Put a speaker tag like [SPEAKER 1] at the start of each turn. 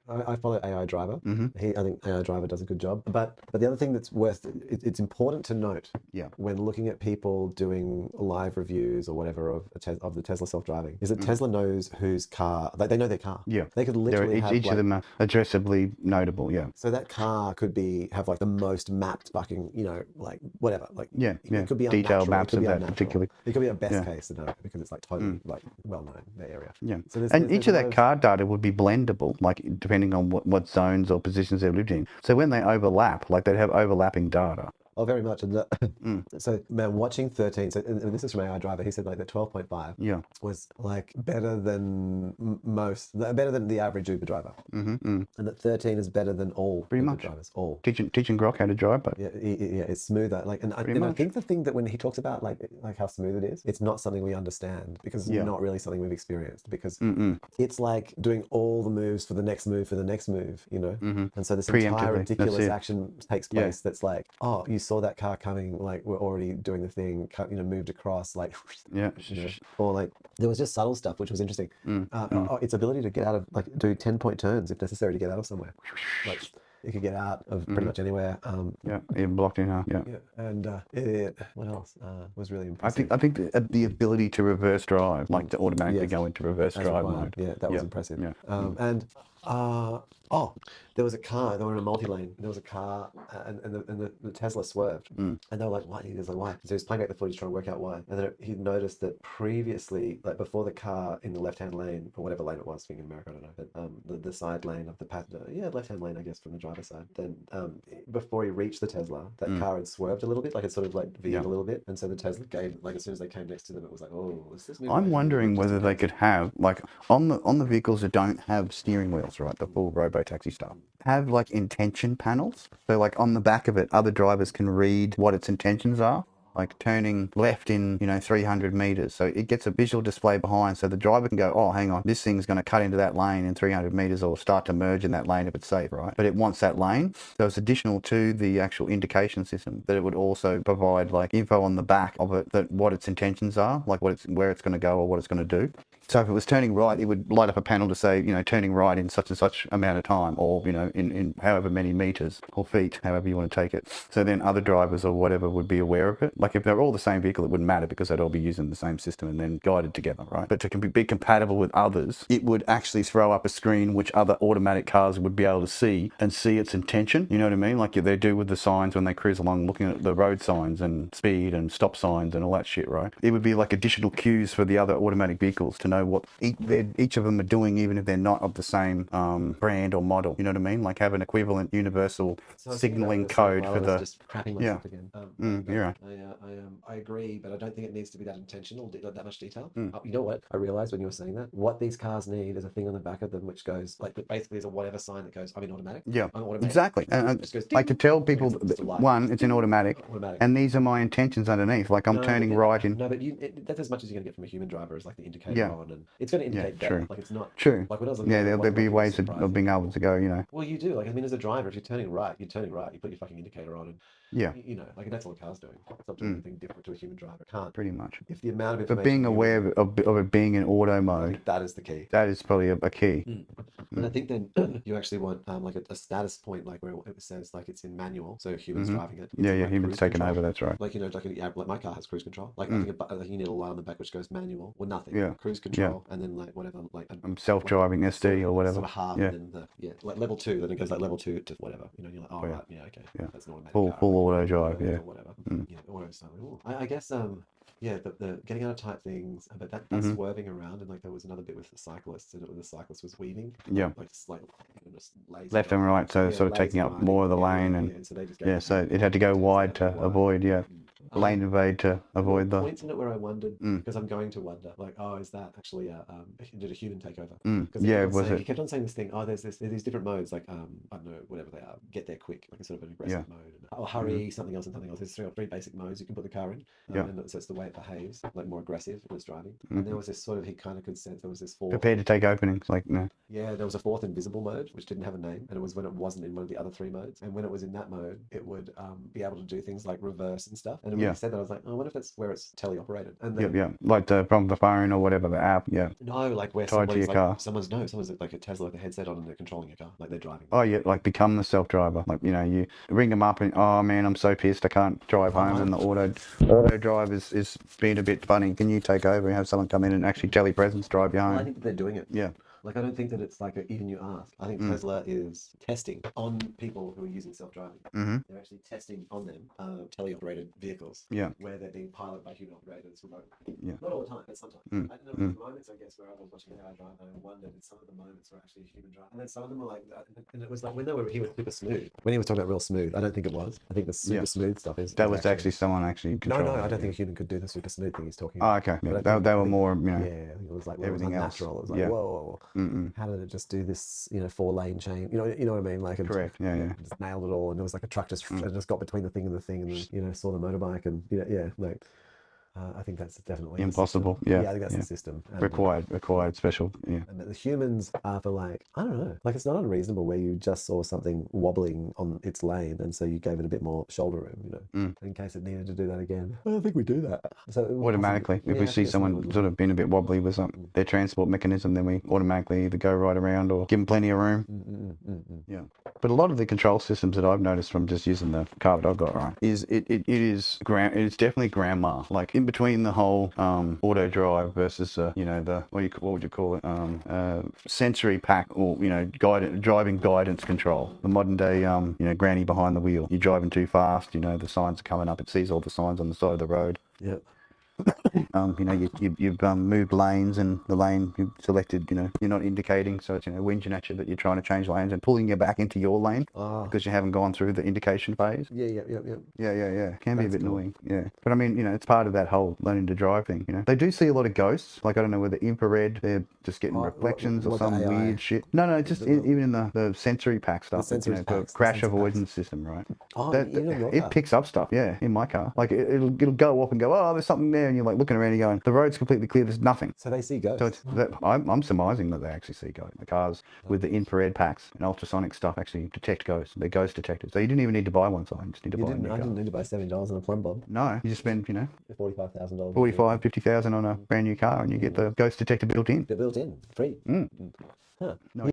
[SPEAKER 1] I follow AI Driver. I think AI Driver does a good job. But the other thing that's it's important to note when looking at people doing live reviews or whatever of the Tesla self-driving is that Tesla knows whose car, they know their car.
[SPEAKER 2] Yeah.
[SPEAKER 1] They could literally have
[SPEAKER 2] each of them are addressibly notable,
[SPEAKER 1] So that car could have like the most mapped fucking, like whatever. Like it could be
[SPEAKER 2] detailed
[SPEAKER 1] unnatural.
[SPEAKER 2] maps of that particularly.
[SPEAKER 1] It could be a best case scenario because it's like totally like well known that area.
[SPEAKER 2] Yeah.
[SPEAKER 1] So
[SPEAKER 2] and each of that car data would be blendable, like depending on what zones or positions they've lived in. So when they overlap, like they'd have overlapping data.
[SPEAKER 1] Oh, very much. And so, man, watching 13, and this is from AI Driver, he said like the 12.5 was like better than better than the average Uber driver. And that 13 is better than all
[SPEAKER 2] Pretty
[SPEAKER 1] Uber
[SPEAKER 2] much.
[SPEAKER 1] drivers. All.
[SPEAKER 2] Teaching Grok how to drive, but
[SPEAKER 1] yeah, it's smoother. Like, and I think the thing that when he talks about like how smooth it is, it's not something we understand because it's not really something we've experienced because it's like doing all the moves for the next move for the next move, And so this entire ridiculous action takes place that's like, oh, you saw that car coming, like we're already doing the thing, moved across, like or like there was just subtle stuff which was interesting. Its ability to get out of like do 10-point turns if necessary to get out of somewhere, like it could get out of pretty much anywhere.
[SPEAKER 2] Even blocked in half.
[SPEAKER 1] And what else was really impressive?
[SPEAKER 2] I think the ability to reverse drive, like to automatically go into reverse drive mode.
[SPEAKER 1] Yeah, that was impressive. And there was a car. They were in a multi-lane. There was a car, and the Tesla swerved. And they were like, "Why?" He was like, "Why?" So he was playing back the footage, trying to work out why. And then he noticed that previously, like before the car in the left-hand lane, or whatever lane it was, being in America, I don't know, but the side lane of the passenger, left-hand lane, I guess, from the driver's side. Then before he reached the Tesla, that car had swerved a little bit, like it sort of like veered a little bit, and so the Tesla gave, like as soon as they came next to them, it was like, "Oh, is this?"
[SPEAKER 2] I'm wondering whether they could have like on the vehicles that don't have steering wheels, right? The full robo-taxi stuff. Have like intention panels. So like on the back of it, other drivers can read what its intentions are. Like turning left in, 300 meters. So it gets a visual display behind. So the driver can go, oh, hang on, this thing's going to cut into that lane in 300 meters or start to merge in that lane if it's safe, right? But it wants that lane. So it's additional to the actual indication system that it would also provide like info on the back of it, that what its intentions are, like where it's going to go or what it's going to do. So if it was turning right, it would light up a panel to say, turning right in such and such amount of time, or, in however many meters or feet, however you want to take it. So then other drivers or whatever would be aware of it. Like if they're all the same vehicle, it wouldn't matter because they'd all be using the same system and then guided together, right? But to be compatible with others, it would actually throw up a screen which other automatic cars would be able to see and see its intention. You know what I mean? Like they do with the signs when they cruise along, looking at the road signs and speed and stop signs and all that shit, right? It would be like additional cues for the other automatic vehicles to know what each of them are doing, even if they're not of the same brand or model. You know what I mean? Like have an equivalent universal signaling code for the.
[SPEAKER 1] Just crapping myself again.
[SPEAKER 2] You're right.
[SPEAKER 1] I agree, but I don't think it needs to be that intentional, that much detail. You know what? I realized when you were saying that, what these cars need is a thing on the back of them which goes like basically there's a whatever sign that goes, I'm in automatic.
[SPEAKER 2] Yeah,
[SPEAKER 1] I'm automatic.
[SPEAKER 2] exactly. And
[SPEAKER 1] just goes,
[SPEAKER 2] like to tell people, one, it's in automatic, and these are my intentions underneath. Like I'm turning right in.
[SPEAKER 1] No, but that's as much as you're going to get from a human driver is like the indicator on, and it's going to indicate that.
[SPEAKER 2] True.
[SPEAKER 1] Like it's not
[SPEAKER 2] true.
[SPEAKER 1] Like when I was
[SPEAKER 2] there'll be ways of being able to go.
[SPEAKER 1] Well, you do. Like I mean, as a driver, if you're turning right, you put your fucking indicator on, and like that's all the car's doing. It's not doing anything different to a human driver. Can't.
[SPEAKER 2] Pretty much.
[SPEAKER 1] If the amount of information.
[SPEAKER 2] But being aware of it being in auto mode.
[SPEAKER 1] That is the key.
[SPEAKER 2] That is probably a key.
[SPEAKER 1] And I think then you actually want like a status point, like where it says like it's in manual, so humans driving it.
[SPEAKER 2] Humans taking over. That's right.
[SPEAKER 1] Like like my car has cruise control. Like I think like you need a light on the back which goes manual or nothing. Yeah. Cruise control and then like whatever like
[SPEAKER 2] self-driving SD or whatever.
[SPEAKER 1] Sort of half and then like level 2. Then it goes like level 2 to whatever. You're like right, okay, that's an automatic car,
[SPEAKER 2] full auto drive,
[SPEAKER 1] or whatever. Auto. So I guess the getting out of tight things, but that's swerving around, and like there was another bit with the cyclists, and the cyclist was weaving, like just
[SPEAKER 2] left and right, so sort of taking up more of the lane, and so it had to go wide to avoid lane invade to avoid the
[SPEAKER 1] points in it where I wondered because I'm going to wonder like, oh, is that actually did a human takeover? He kept on saying this thing, there's these different modes, like I don't know, whatever they are, get there quick, like a sort of an aggressive mode, or hurry, something else and something else. There's three basic modes you can put the car in, and so it's the way it behaves, like more aggressive when it's driving. And there was this sort of, he kind of could sense there was this fourth,
[SPEAKER 2] prepared to take openings, like no.
[SPEAKER 1] Yeah, there was a fourth invisible mode which didn't have a name, and it was when it wasn't in one of the other three modes, and when it was in that mode it would be able to do things like reverse and stuff, and when you said that, I was like, oh, I wonder if that's where it's teleoperated. And then,
[SPEAKER 2] like from the phone or whatever, the app.
[SPEAKER 1] No, like where
[SPEAKER 2] tied to your car.
[SPEAKER 1] Someone's like a Tesla with a headset on and they're controlling your car, like they're driving.
[SPEAKER 2] Oh yeah, like become the self-driver. Like, you know, you ring them up and, oh man, I'm so pissed I can't drive home, and the auto drive is being a bit funny. Can you take over and have someone come in and actually telepresence drive you home?
[SPEAKER 1] Well, I think that they're doing it.
[SPEAKER 2] Yeah.
[SPEAKER 1] Like, I don't think that it's like even you ask. I think Tesla is testing on people who are using self-driving. They're actually testing on them teleoperated vehicles. Where they're being piloted by human operators remotely. Not all the time, but sometimes. And there were moments, I guess, where I was watching a guy drive and I wondered if some of the moments were actually human drive. And then some of them were like that. And it was like when he was super smooth. When he was talking about real smooth, I don't think it was. I think the super smooth stuff is.
[SPEAKER 2] That was actually someone actually controlling.
[SPEAKER 1] No, I don't think a human could do the super smooth thing he's talking
[SPEAKER 2] about. Oh, okay. Yeah. They were more, you know.
[SPEAKER 1] Yeah, I think it was like
[SPEAKER 2] everything else.
[SPEAKER 1] Natural. It was like, whoa. How did it just do this, 4-lane chain? You know what I mean? Like,
[SPEAKER 2] correct.
[SPEAKER 1] Just nailed it all, and there was like a truck just got between the thing and the thing, and then saw the motorbike, and like. I think that's definitely
[SPEAKER 2] impossible.
[SPEAKER 1] I think that's the system. And
[SPEAKER 2] required special. Yeah.
[SPEAKER 1] And the humans are for like, I don't know, like it's not unreasonable where you just saw something wobbling on its lane, and so you gave it a bit more shoulder room, in case it needed to do that again. I think we do that. So
[SPEAKER 2] automatically, if we see someone sort of being a bit wobbly with their transport mechanism, then we automatically either go right around or give them plenty of room. Yeah. But a lot of the control systems that I've noticed from just using the car that I've got, right, is it's definitely grandma. Like in between the whole auto drive versus the what would you call it, sensory pack, or driving guidance control, the modern day granny behind the wheel. You're driving too fast, the signs are coming up, it sees all the signs on the side of the road.
[SPEAKER 1] Yep.
[SPEAKER 2] You've moved lanes, and the lane you've selected, you're not indicating, so it's whinging at you that you're trying to change lanes and pulling you back into your lane because you haven't gone through the indication phase.
[SPEAKER 1] Yeah.
[SPEAKER 2] Can be a bit annoying. Yeah, but I mean, it's part of that whole learning to drive thing. They do see a lot of ghosts. Like, I don't know whether infrared, they're just getting reflections or some weird shit. No, just even in the sensory pack stuff. The crash avoidance system, right? It picks up stuff. Yeah, in my car, like it'll go up and go, oh, there's something there, and you're like looking around and going, the road's completely clear, there's nothing.
[SPEAKER 1] So they see ghosts.
[SPEAKER 2] So I'm surmising that they actually see ghosts. The cars with the infrared packs and ultrasonic stuff actually detect ghosts. They're ghost detectors. So you didn't even need to buy one sign. You just need to buy a new car.
[SPEAKER 1] I didn't need to buy $70 on a plumb bob.
[SPEAKER 2] No, you just spend
[SPEAKER 1] $45,000.
[SPEAKER 2] $50,000 on a brand new car, and you get the ghost detector built in.
[SPEAKER 1] They're built in, free.
[SPEAKER 2] No.